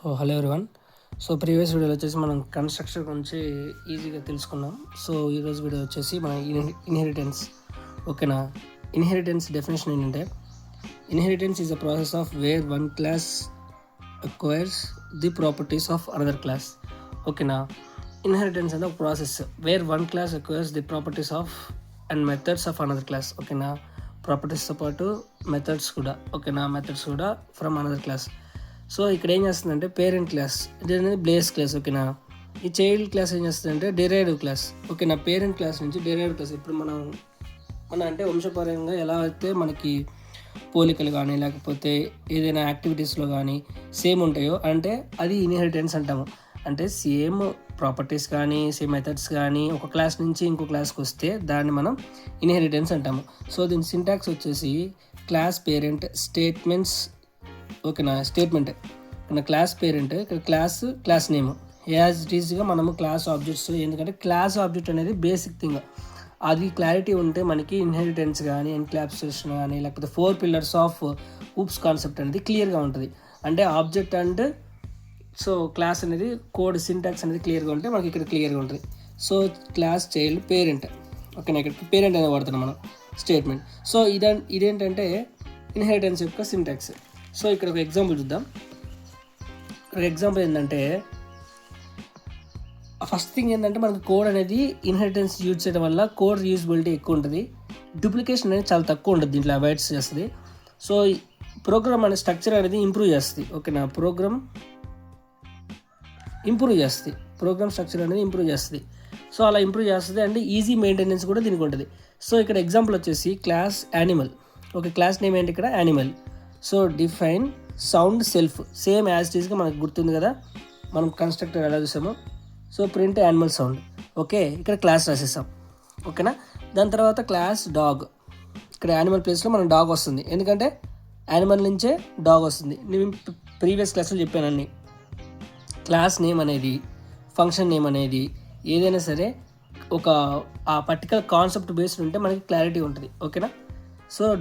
Hello everyone. Previous వీడియోలో వచ్చేసి మనం కన్స్ట్రక్షన్ గురించి ఈజీగా తెలుసుకున్నాం. ఈరోజు వీడియో వచ్చేసి మన ఇన్హెరిటెన్స్. ఓకేనా. ఇన్హెరిటెన్స్ డెఫినేషన్ ఏంటంటే, inheritance is a process of where one class acquires the properties of another class. ఓకేనా. ఇన్హెరిటెన్స్ అంటే ఒక process where one class acquires the properties of and methods of another class. ఓకేనా. ప్రాపర్టీస్తో పాటు methods కూడా. ఓకేనా. Methods కూడా ఫ్రమ్ అనదర్ క్లాస్. ఇక్కడ ఏం చేస్తుందంటే పేరెంట్ క్లాస్ ఇది అనేది బేస్ క్లాస్. ఓకేనా. ఈ చైల్డ్ క్లాస్ ఏం చేస్తుందంటే డెరైవ్డ్ క్లాస్. ఓకేనా. పేరెంట్ క్లాస్ నుంచి డెరైవ్డ్ క్లాస్. ఇప్పుడు మన అంటే వంశపరంగా ఎలా అయితే మనకి పోలికలు కానీ లేకపోతే ఏదైనా యాక్టివిటీస్లో కానీ సేమ్ ఉంటాయో అంటే అది ఇన్హెరిటెన్స్ అంటాము. అంటే సేమ్ ప్రాపర్టీస్ కానీ సేమ్ మెథడ్స్ కానీ ఒక క్లాస్ నుంచి ఇంకో క్లాస్కి వస్తే దాన్ని మనం ఇన్హెరిటెన్స్ అంటాము. దీని సింటాక్స్ వచ్చేసి క్లాస్ పేరెంట్ స్టేట్మెంట్స్. ఓకేనా. స్టేట్మెంట్ మన క్లాస్ పేరెంట్, ఇక్కడ క్లాస్ నేమ్ యాజ్ ఇట్ ఈజ్గా మనము క్లాస్ ఆబ్జెక్ట్స్. ఎందుకంటే క్లాస్ ఆబ్జెక్ట్ అనేది బేసిక్ థింగ్. అది క్లారిటీ ఉంటే మనకి ఇన్హెరిటెన్స్ కానీ ఎన్క్యాప్సులేషన్ కానీ లేకపోతే 4 పిల్లర్స్ ఆఫ్ ఊప్స్ కాన్సెప్ట్ అనేది క్లియర్గా ఉంటుంది. అంటే ఆబ్జెక్ట్ అండ్ క్లాస్ అనేది కోడ్ సింటాక్స్ అనేది క్లియర్గా ఉంటే మనకి ఇక్కడ క్లియర్గా ఉంటుంది. Class child parent. ఓకేనా. ఇక్కడ పేరెంట్ అనేది వాడుతున్నాం మనం స్టేట్మెంట్. ఇదేంటంటే ఇన్హెరిటెన్స్ యొక్క సింటాక్స్. ఇక్కడ ఒక ఎగ్జాంపుల్ చూద్దాం. ఇక్కడ ఎగ్జాంపుల్ ఏంటంటే, ఫస్ట్ థింగ్ ఏంటంటే మనకి కోడ్ అనేది ఇన్హెరిటెన్స్ యూజ్ చేయడం వల్ల కోడ్ రీయూజబిలిటీ ఎక్కువ ఉంటుంది, డూప్లికేషన్ అనేది చాలా తక్కువ ఉంటుంది, దీంట్లో అవాయిడ్స్ చేస్తుంది. ప్రోగ్రామ్ అనే స్ట్రక్చర్ అనేది ఇంప్రూవ్ చేస్తుంది. ఓకేనా. ప్రోగ్రామ్ స్ట్రక్చర్ అనేది ఇంప్రూవ్ చేస్తుంది. అలా ఇంప్రూవ్ చేస్తుంది అండ్ ఈజీ మెయింటెనెన్స్ కూడా దీనికి ఉంటుంది. ఇక్కడ ఎగ్జాంపుల్ వచ్చేసి class animal. Okay. Class name ఏంటి ఇక్కడ animal. Define sound self same as it ఈస్గా మనకు గుర్తుంది కదా, మనం కన్స్ట్రక్టర్ ఎలా చూసాము. Print animal sound. ఓకే. ఇక్కడ క్లాస్ రాసేసాం. ఓకేనా. దాని తర్వాత క్లాస్ డాగ్. ఇక్కడ యానిమల్ ప్లేస్లో మనం డాగ్ వస్తుంది, ఎందుకంటే యానిమల్ నుంచే డాగ్ వస్తుంది. నేను ప్రీవియస్ క్లాస్లో చెప్పాను అన్ని. క్లాస్ నేమ్ అనేది ఫంక్షన్ నేమ్ అనేది ఏదైనా సరే ఆ పర్టికులర్ కాన్సెప్ట్ బేస్డ్ ఉంటే మనకి క్లారిటీ ఉంటుంది. ఓకేనా.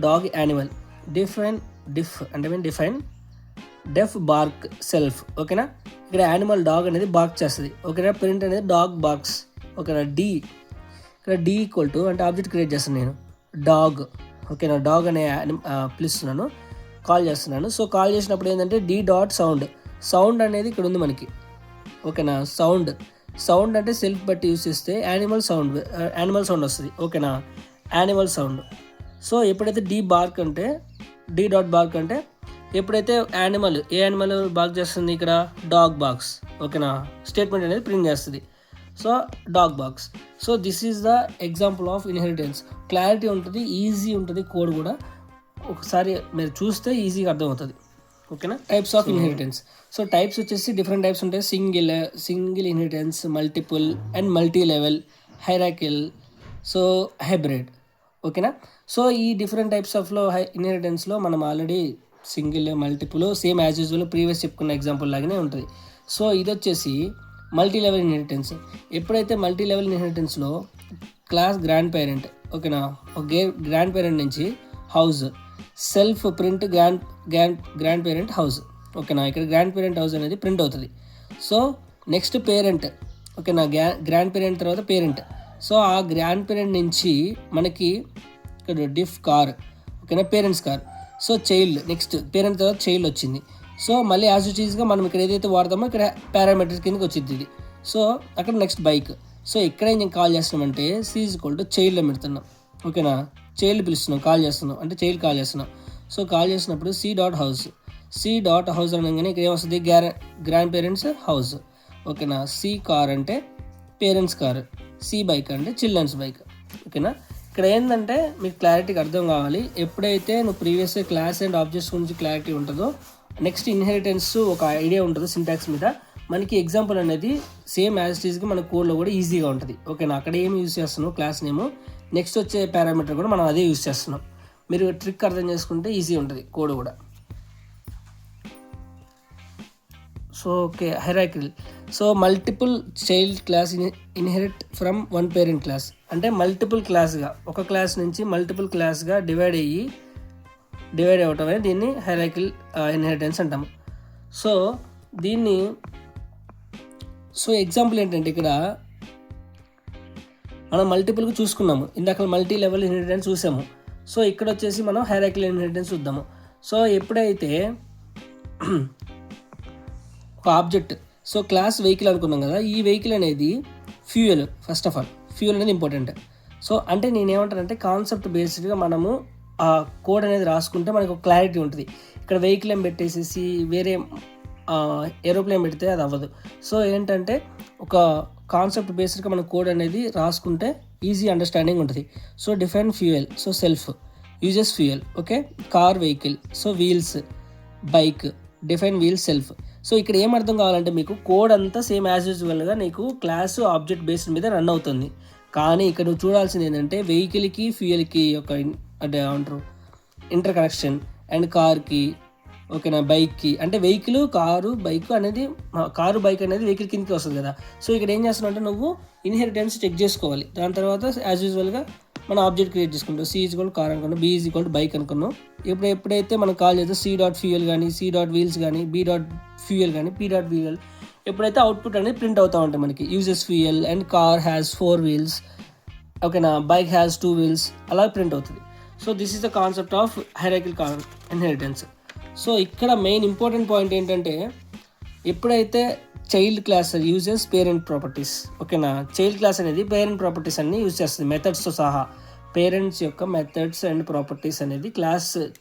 Dog animal. డిఫైన్ డెఫ్ బార్క్ సెల్ఫ్. ఓకేనా. ఇక్కడ యానిమల్ డాగ్ అనేది బార్క్ చేస్తుంది. ఓకేనా. ప్రింట్ అనేది డాగ్ బార్క్స్. ఓకేనా. ఇక్కడ డి ఈక్వల్ టు అంటే ఆబ్జెక్ట్ క్రియేట్ చేస్తాను నేను డాగ్. ఓకేనా. డాగ్ అనే పిలుస్తున్నాను, కాల్ చేస్తున్నాను. కాల్ చేసినప్పుడు ఏంటంటే డి డాట్ సౌండ్ అనేది ఇక్కడ ఉంది మనకి. ఓకేనా. సౌండ్ అంటే సెల్ఫ్ బట్టి యూస్ చేస్తే యానిమల్ సౌండ్ వస్తుంది. ఓకేనా. Animal sound. ఎప్పుడైతే డి డాట్ బార్క్ అంటే ఎప్పుడైతే ఏ యానిమల్ బార్క్ చేస్తుంది, ఇక్కడ డాగ్ బార్క్స్. ఓకేనా. స్టేట్మెంట్ అనేది ప్రింట్ చేస్తుంది. Dog barks. This is the example of inheritance. Clarity ఉంటుంది, ఈజీ ఉంటుంది కోడ్ కూడా. ఒకసారి మీరు చూస్తే ఈజీగా అర్థమవుతుంది. ఓకేనా. Types of inheritance. టైప్స్ వచ్చేసి డిఫరెంట్ టైప్స్ ఉంటాయి. Single inheritance, multiple and multi level, hierarchical, hybrid. ఓకేనా. ఈ డిఫరెంట్ టైప్స్ ఆఫ్ ఇన్హెరిటెన్స్లో మనం already single, multiple same as usual previous చెప్పుకున్న ఎగ్జాంపుల్ లాగానే ఉంటుంది. ఇది వచ్చేసి మల్టీ లెవెల్ ఇన్హెరిటెన్స్. ఎప్పుడైతే మల్టీ లెవెల్ ఇన్హెరిటెన్స్లో క్లాస్ గ్రాండ్ పేరెంట్. ఓకేనా. గ్రాండ్ పేరెంట్ నుంచి house self print grandparent house. ఓకేనా. ఇక్కడ గ్రాండ్ పేరెంట్ హౌస్ అనేది ప్రింట్ అవుతుంది. Next parent. ఓకేనా. గ్రాండ్ పేరెంట్ తర్వాత పేరెంట్. ఆ గ్రాండ్ పేరెంట్ నుంచి మనకి ఇక్కడ డిఫ్ కార్. ఓకేనా. Parents car. Child next parent తర్వాత చైల్డ్ వచ్చింది. మళ్ళీ యాజ్ ఇట్ ఈస్గా మనం ఇక్కడ ఏదైతే వాడతామో ఇక్కడ పారామీటర్స్ కిందకి వచ్చింది ఇది. అక్కడ నెక్స్ట్ బైక్. ఇక్కడ ఏం కాల్ చేస్తున్నామంటే C is equal to child అని పెడుతున్నాం. ఓకేనా. చైల్డ్ పిలుస్తున్నాం, కాల్ చేస్తున్నాం అంటే చైల్డ్ కాల్ చేస్తున్నాం. కాల్ చేసినప్పుడు సి డాట్ హౌస్ అనగానే ఇక్కడ ఏమొస్తుంది, గ్రాండ్ పేరెంట్స్ హౌస్. ఓకేనా. సి కార్ అంటే పేరెంట్స్ కార్, సి బైక్ అంటే చిల్డ్రన్స్ బైక్. ఓకేనా. ఇక్కడ ఏంటంటే మీకు క్లారిటీగా అర్థం కావాలి. ఎప్పుడైతే నువ్వు ప్రీవియస్ క్లాస్ అండ్ ఆబ్జెక్ట్స్ గురించి క్లారిటీ ఉంటుందో నెక్స్ట్ ఇన్హెరిటెన్స్ ఒక ఐడియా ఉంటుందో సింటాక్స్ మీద, మనకి ఎగ్జాంపుల్ అనేది సేమ్ యాజ్ ఇట్ ఈస్గా మన కోడ్లో కూడా ఈజీగా ఉంటుంది. ఓకేనా. అక్కడ ఏమి యూజ్ చేస్తున్నావు క్లాస్ నేమ్, నెక్స్ట్ వచ్చే పారామీటర్ కూడా మనం అదే యూజ్ చేస్తున్నాం. మీరు ట్రిక్ అర్థం చేసుకుంటే ఈజీ ఉంటుంది కోడ్ కూడా. Okay. Hierarchical. Multiple child class inherit from one parent class. అంటే మల్టిపుల్ క్లాస్గా ఒక క్లాస్ నుంచి మల్టిపుల్ క్లాస్గా డివైడ్ అవ్వటమే దీన్ని హైరార్కికల్ ఇన్హెరిటెన్స్ అంటాము. దీన్ని సో ఎగ్జాంపుల్ ఏంటంటే ఇక్కడ మనం మల్టిపుల్గా చూసుకున్నాము, ఇందాక మల్టీ లెవెల్ ఇన్హెరిటెన్స్ చూసాము. సో ఇక్కడ వచ్చేసి మనం హైరార్కికల్ ఇన్హెరిటెన్స్ చూద్దాము. సో ఎప్పుడైతే ఒక ఆబ్జెక్ట్, సో క్లాస్ వెహికల్ అనుకున్నాం కదా, ఈ వెహికల్ అనేది fuel, first of all fuel అనేది ఇంపార్టెంట్. సో అంటే నేనేమంటానంటే కాన్సెప్ట్ బేస్డ్గా మనము ఆ కోడ్ అనేది రాసుకుంటే మనకు ఒక క్లారిటీ ఉంటుంది. ఇక్కడ వెహికల్ ఏం పెట్టేసేసి వేరే ఏరోప్లేన్ పెడితే అది అవ్వదు. సో ఏంటంటే ఒక కాన్సెప్ట్ బేస్డ్గా మన కోడ్ అనేది రాసుకుంటే ఈజీ అండర్స్టాండింగ్ ఉంటుంది. So define fuel, so self uses fuel, okay. Car vehicle, so wheels bike, define wheel self. So ఇక్కడ ఏం అర్థం కావాలంటే మీకు కోడ్ అంతా సేమ్ యాజ్ యూజువల్గా నీకు క్లాసు ఆబ్జెక్ట్ బేస్డ్ మీద రన్ అవుతుంది. కానీ ఇక్కడ నువ్వు చూడాల్సింది ఏంటంటే వెహికల్కి ఫ్యూయల్కి ఒక అంటే ఏమంటారు ఇంటర్ కనెక్షన్, అండ్ కార్కి, ఓకేనా, బైక్కి. అంటే వెహికల్ కారు బైక్ అనేది కారు బైక్ అనేది వెహికల్ కిందకి వస్తుంది కదా. సో ఇక్కడ ఏం చేస్తున్నావు అంటే నువ్వు ఇన్హెరిటెన్స్ చెక్ చేసుకోవాలి. దాని తర్వాత యాజ్ యూజువల్గా మన ఆబ్జెక్ట్ క్రియేట్ చేసుకుంటాం. సి ఈజ్ ఈక్వల్ కార్ అనుకున్నాం, బి ఈజ్ ఈక్వల్ బైక్ అనుకున్నాం. ఎప్పుడైతే మనం కాల్ చేస్తే సి డాట్ ఫ్యూయల్ కానీ, సి డాట్ వీల్స్ కానీ, బి డాట్ ఫ్యూయల్ కానీ, పి డాట్ వీఎల్, ఎప్పుడైతే అవుట్పుట్ అనేది ప్రింట్ అవుతూ ఉంటాయి మనకి uses fuel and car has 4 wheels, ఓకేనా, బైక్ హ్యాస్ 2 wheels, అలా ప్రింట్ అవుతుంది. So this is the concept of hierarchical inheritance. So ఇక్కడ మెయిన్ ఇంపార్టెంట్ పాయింట్ ఏంటంటే ఎప్పుడైతే child class uses parent properties, ఓకేనా, చైల్డ్ క్లాస్ అనేది పేరెంట్ ప్రాపర్టీస్ అన్ని use చేస్తుంది మెథడ్స్తో సహా. పేరెంట్స్ యొక్క మెథడ్స్ అండ్ ప్రాపర్టీస్ అనేది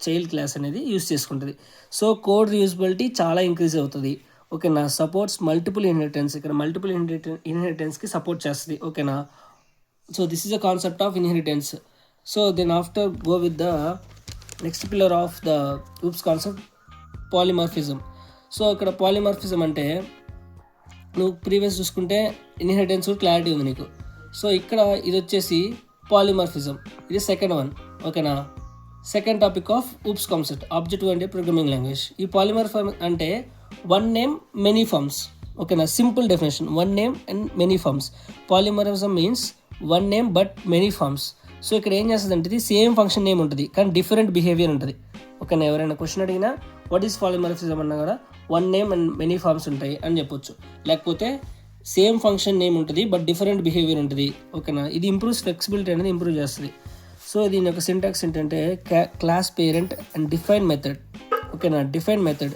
చైల్డ్ క్లాస్ అనేది యూజ్ చేసుకుంటుంది. సో కోడ్ రీయూజబిలిటీ చాలా ఇంక్రీజ్ అవుతుంది, ఓకేనా. సపోర్ట్స్ మల్టిపుల్ ఇన్హెరిటెన్స్, ఇక్కడ మల్టిపుల్ ఇన్హెరిటెన్స్కి సపోర్ట్ చేస్తుంది, ఓకేనా. So this is the concept of inheritance. So then after go with the next pillar of the oops concept, polymorphism. So ఇక్కడ పాలిమార్ఫిజం అంటే నువ్వు ప్రీవియస్ చూసుకుంటే ఇన్హెరిటెన్స్ క్లారిటీ ఉంది నీకు. సో ఇక్కడ ఇది వచ్చేసి పాలిమార్ఫిజం, ఇది సెకండ్ వన్, ఓకేనా. Second topic of oops concept, object అంటే ప్రోగ్రామింగ్ లాంగ్వేజ్. ఈ పాలిమార్ఫిజం అంటే వన్ నేమ్ మెనీ ఫార్మ్స్, ఓకేనా. Simple definition, one name and many forms. Polymorphism means one name but many forms. So ఇక్కడ ఏం చేస్తుంది అంటే ఇది సేమ్ ఫంక్షన్ నేమ్ ఉంటుంది కానీ డిఫరెంట్ బిహేవియర్ ఉంటుంది, ఓకేనా. ఎవరైనా క్వశ్చన్ అడిగినా వాట్ ఈస్ పాలిమార్ఫిజం అన్నా కూడా one name and many forms ఉంటాయి అని చెప్పొచ్చు. లేకపోతే సేమ్ ఫంక్షన్ నేమ్ ఉంటుంది బట్ డిఫరెంట్ బిహేవియర్ ఉంటుంది, ఓకేనా. ఇది ఇంప్రూవ్స్ ఫ్లెక్సిబిలిటీ అనేది ఇంప్రూవ్ చేస్తుంది. సో దీని యొక్క సింటాక్స్ ఏంటంటే class parent and define method, ఓకేనా. Define method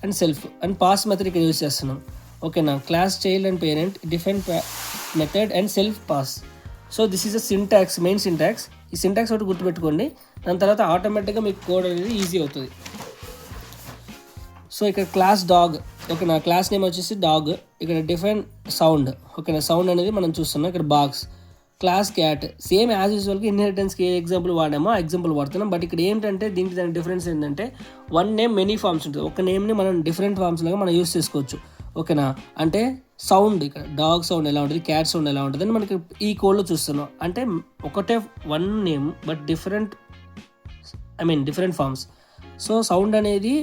and self and pass method ఇక్కడ యూజ్ చేస్తున్నాం, ఓకేనా. Class child and parent, define method and self pass. So this is a syntax, main syntax. ఈ syntax ఒకటి గుర్తుపెట్టుకోండి, దాని తర్వాత ఆటోమేటిక్గా మీకు కోడ్ అనేది ఈజీ అవుతుంది. సో ఇక్కడ క్లాస్ డాగ్, ఓకేనా, క్లాస్ నేమ్ వచ్చేసి డాగ్. ఇక్కడ డిఫైన్ సౌండ్, ఓకేనా, సౌండ్ అనేది మనం చూస్తున్నాం. ఇక్కడ box, class cat, same as యూజువల్గా ఇన్హెరిటెన్స్కి ఏ ఎగ్జాంపుల్ వాడామో ఆ ఎగ్జాంపుల్ వాడుతున్నాం. బట్ ఇక్కడ ఏంటంటే దీనికి దాని డిఫరెన్స్ ఏంటంటే వన్ నేమ్ మెనీ ఫార్మ్స్ ఉంటుంది. ఒక నేమ్ని మనం డిఫరెంట్ ఫార్మ్స్ లాగా మనం యూస్ చేసుకోవచ్చు, ఓకేనా. అంటే సౌండ్, ఇక్కడ డాగ్ సౌండ్ ఎలా ఉంటుంది, క్యాట్ సౌండ్ ఎలా ఉంటుంది అని మనకి ఈ కోడ్లో చూస్తున్నాం. అంటే ఒకటే one name but different forms. So sound అనేది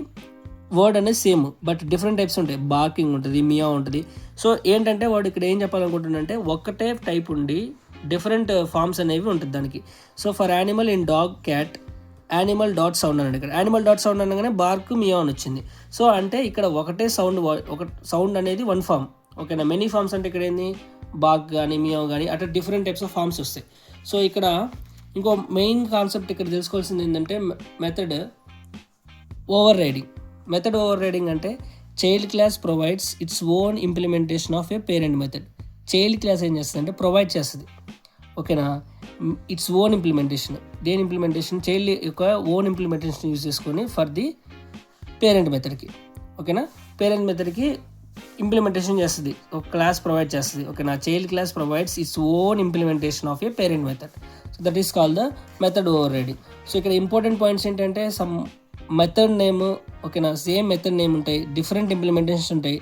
వర్డ్ అనేది సేమ్ బట్ డిఫరెంట్ టైప్స్ ఉంటాయి, బార్కింగ్ ఉంటుంది, మియా ఉంటుంది. సో ఏంటంటే వాడు ఇక్కడ ఏం చెప్పాలనుకుంటుందంటే ఒకటే టైప్ ఉండి డిఫరెంట్ ఫార్మ్స్ అనేవి ఉంటుంది దానికి. So for animal in dog cat animal dot sound అన్నాడు. ఇక్కడ యానిమల్ డాట్ సౌండ్ అనగానే బార్క్ మియా అని వచ్చింది. సో అంటే ఇక్కడ ఒకటే సౌండ్ అనేది వన్ ఫార్మ్, ఓకేనా. మెనీ ఫార్మ్స్ అంటే ఇక్కడ ఏంది బార్క్ కానీ మియా కానీ అట్లా డిఫరెంట్ టైప్స్ ఆఫ్ ఫార్మ్స్ వస్తాయి. సో ఇక్కడ ఇంకో మెయిన్ కాన్సెప్ట్ ఇక్కడ తెలుసుకోవాల్సింది ఏంటంటే method overriding. Method overriding అంటే child class provides its own implementation of a parent method. Child class ఏం చేస్తుంది అంటే ప్రొవైడ్ చేస్తుంది, ఓకేనా, ఇట్స్ ఓన్ ఇంప్లిమెంటేషన్. దేని ఇంప్లిమెంటేషన్? చైల్డ్ యొక్క ఓన్ ఇంప్లిమెంటేషన్ యూజ్ చేసుకొని ఫర్ ది పేరెంట్ మెథడ్కి, ఓకేనా. పేరెంట్ మెథడ్కి ఇంప్లిమెంటేషన్ చేస్తుంది, ఒక క్లాస్ ప్రొవైడ్ చేస్తుంది, ఓకేనా. Child class provides its own implementation of a parent method. So that is called the method overriding. So ఇక్కడ important points ఏంటంటే some method name, ఓకేనా, same method name ఉంటాయి, different implementations ఉంటాయి,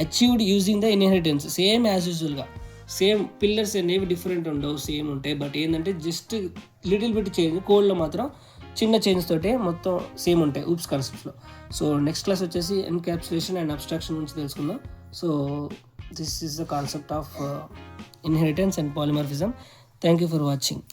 achieved using the inheritance same as యూజువల్గా. Same pillars అనేవి different ఉండవు, same ఉంటాయి. But ఏంటంటే జస్ట్ లిటిల్ బిట్ చేంజ్, కోడ్లో మాత్రం చిన్న చేంజ్ తోటే మొత్తం సేమ్ ఉంటాయి ఊప్స్ కాన్సెప్ట్స్లో. సో నెక్స్ట్ క్లాస్ వచ్చేసి ఎన్క్యాప్సులేషన్ అండ్ అబ్స్ట్రాక్షన్ గురించి తెలుసుకుందాం. So this is the concept of inheritance and polymorphism. Thank you for watching.